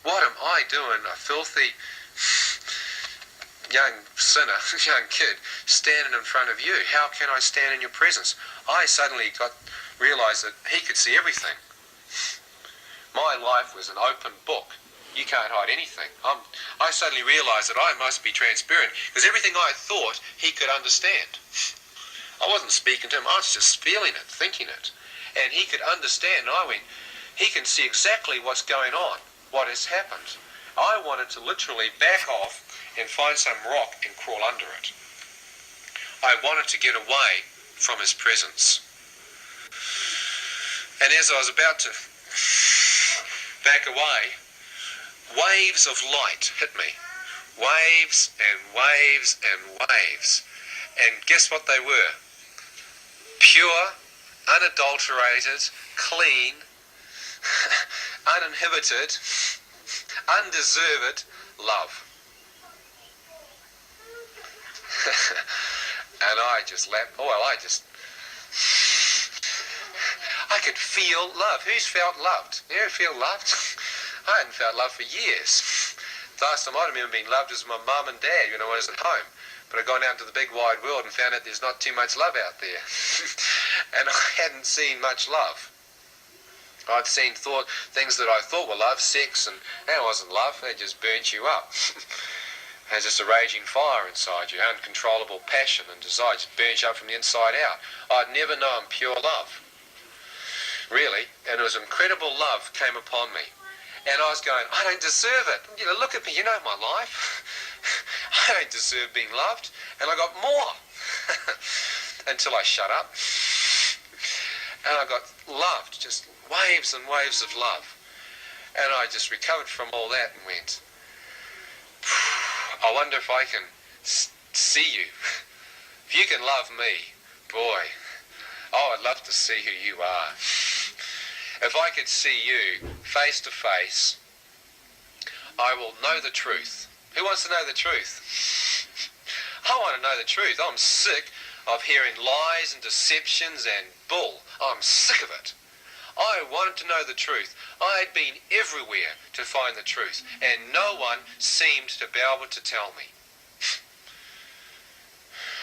What am I doing, a filthy young sinner, young kid, standing in front of you? How can I stand in your presence? I suddenly realised that he could see everything. My life was an open book. You can't hide anything. I suddenly realised that I must be transparent, because everything I thought he could understand. I wasn't speaking to him, I was just feeling it, thinking it. And he could understand, and I went, he can see exactly what's going on, what has happened. I wanted to literally back off and find some rock and crawl under it. I wanted to get away from his presence. And as I was about to back away, waves of light hit me. Waves and waves and waves. And guess what they were? Pure, unadulterated, clean, uninhibited, undeserved love. And I just laughed. I could feel love. Who's felt loved? You ever feel loved? I hadn't felt love for years. The last time I remember being loved was my mum and dad when I was at home. But I'd gone out into the big wide world and found out there's not too much love out there. And I hadn't seen much love. I'd seen things that I thought were love, sex, and that wasn't love. They just burnt you up. There's just a raging fire inside you, uncontrollable passion and desire, just burnt you up from the inside out. I'd never known pure love, really, and it was incredible love came upon me. And I was going, I don't deserve it. You know, look at me, you know my life. I don't deserve being loved. And I got more. Until I shut up. And I got loved, just waves and waves of love. And I just recovered from all that and went, I wonder if I can see you. If you can love me, boy, I would love to see who you are. If I could see you face to face, I will know the truth. Who wants to know the truth? I want to know the truth. I'm sick of hearing lies and deceptions and bull. I'm sick of it. I wanted to know the truth. I had been everywhere to find the truth, and no one seemed to be able to tell me.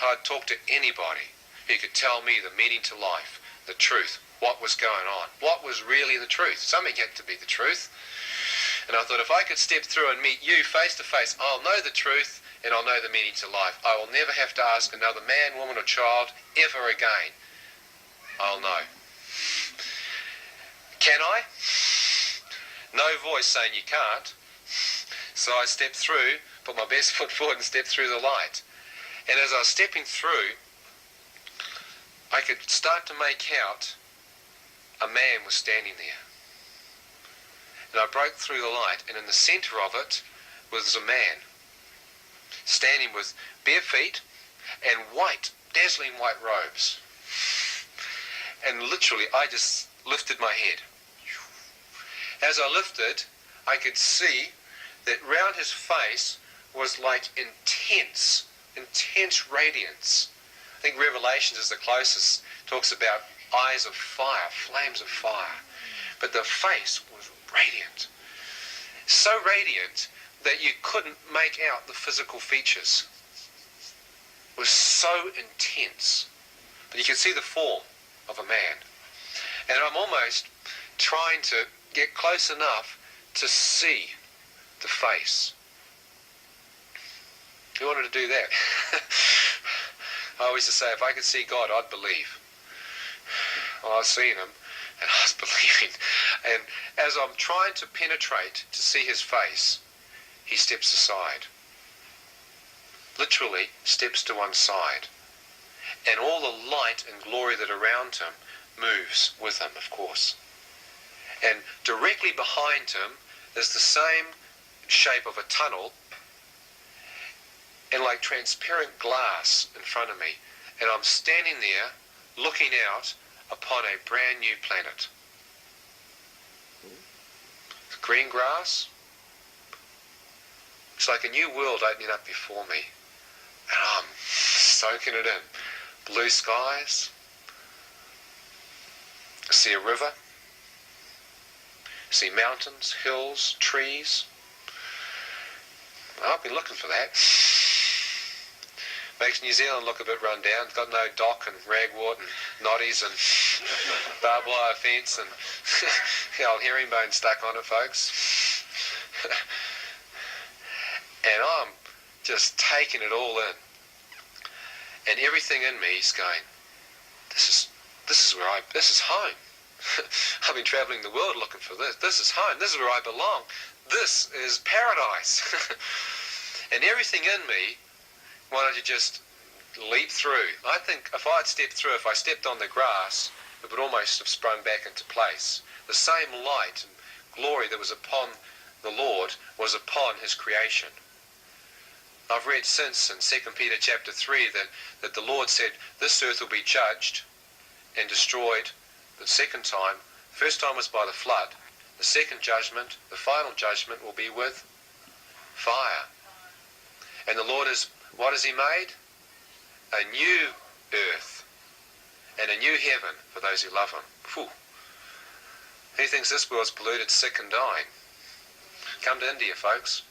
I'd talk to anybody who could tell me the meaning to life, the truth, what was going on, what was really the truth. Something had to be the truth. And I thought, if I could step through and meet you face to face, I'll know the truth and I'll know the meaning to life. I will never have to ask another man, woman or child ever again. I'll know. Can I? No voice saying you can't. So I stepped through, put my best foot forward and stepped through the light. And as I was stepping through, I could start to make out a man was standing there. And I broke through the light, and in the centre of it was a man standing with bare feet and white, dazzling white robes. And literally I just lifted my head. As I lifted, I could see that round his face was like intense radiance. I think Revelations is the closest, talks about eyes of fire, flames of fire. But the face was radiant. So radiant that you couldn't make out the physical features. It was so intense. But you could see the form of a man. And I'm almost trying to get close enough to see the face. Who wanted to do that? I always used to say, if I could see God, I'd believe. Well, I was seeing him, and I was believing. And as I'm trying to penetrate to see his face, he steps aside. Literally steps to one side. And all the light and glory that around him moves with him, of course. And directly behind him is the same shape of a tunnel and like transparent glass in front of me. And I'm standing there looking out upon a brand new planet. Green grass. It's like a new world opening up before me. And I'm soaking it in. Blue skies. I see a river. See mountains, hills, trees. I've been looking for that. Makes New Zealand look a bit run down. It's got no dock and ragwort and noddies and barbed wire fence and the old herringbone stuck on it, folks. And I'm just taking it all in. And everything in me is going, this is home. I've been travelling the world looking for this. This is home. This is where I belong. This is paradise. And everything in me wanted to just leap through. I think if I stepped on the grass, it would almost have sprung back into place. The same light and glory that was upon the Lord was upon his creation. I've read since in 2 Peter chapter 3 that the Lord said this earth will be judged and destroyed the second time. First time was by the flood. The second judgment, the final judgment, will be with fire. And the Lord what has he made? A new earth and a new heaven for those who love him. Whew. Who thinks this world's polluted, sick and dying? Come to India, folks.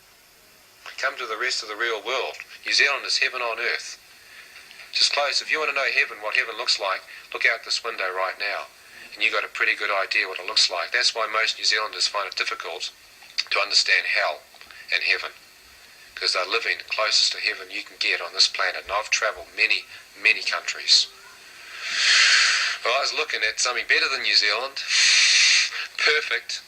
Come to the rest of the real world. New Zealand is heaven on earth. Just close. If you want to know heaven, what heaven looks like, look out this window right now. And you've got a pretty good idea what it looks like. That's why most New Zealanders find it difficult to understand hell and heaven. Because they're living closest to heaven you can get on this planet. And I've travelled many, many countries. Well, I was looking at something better than New Zealand. Perfect.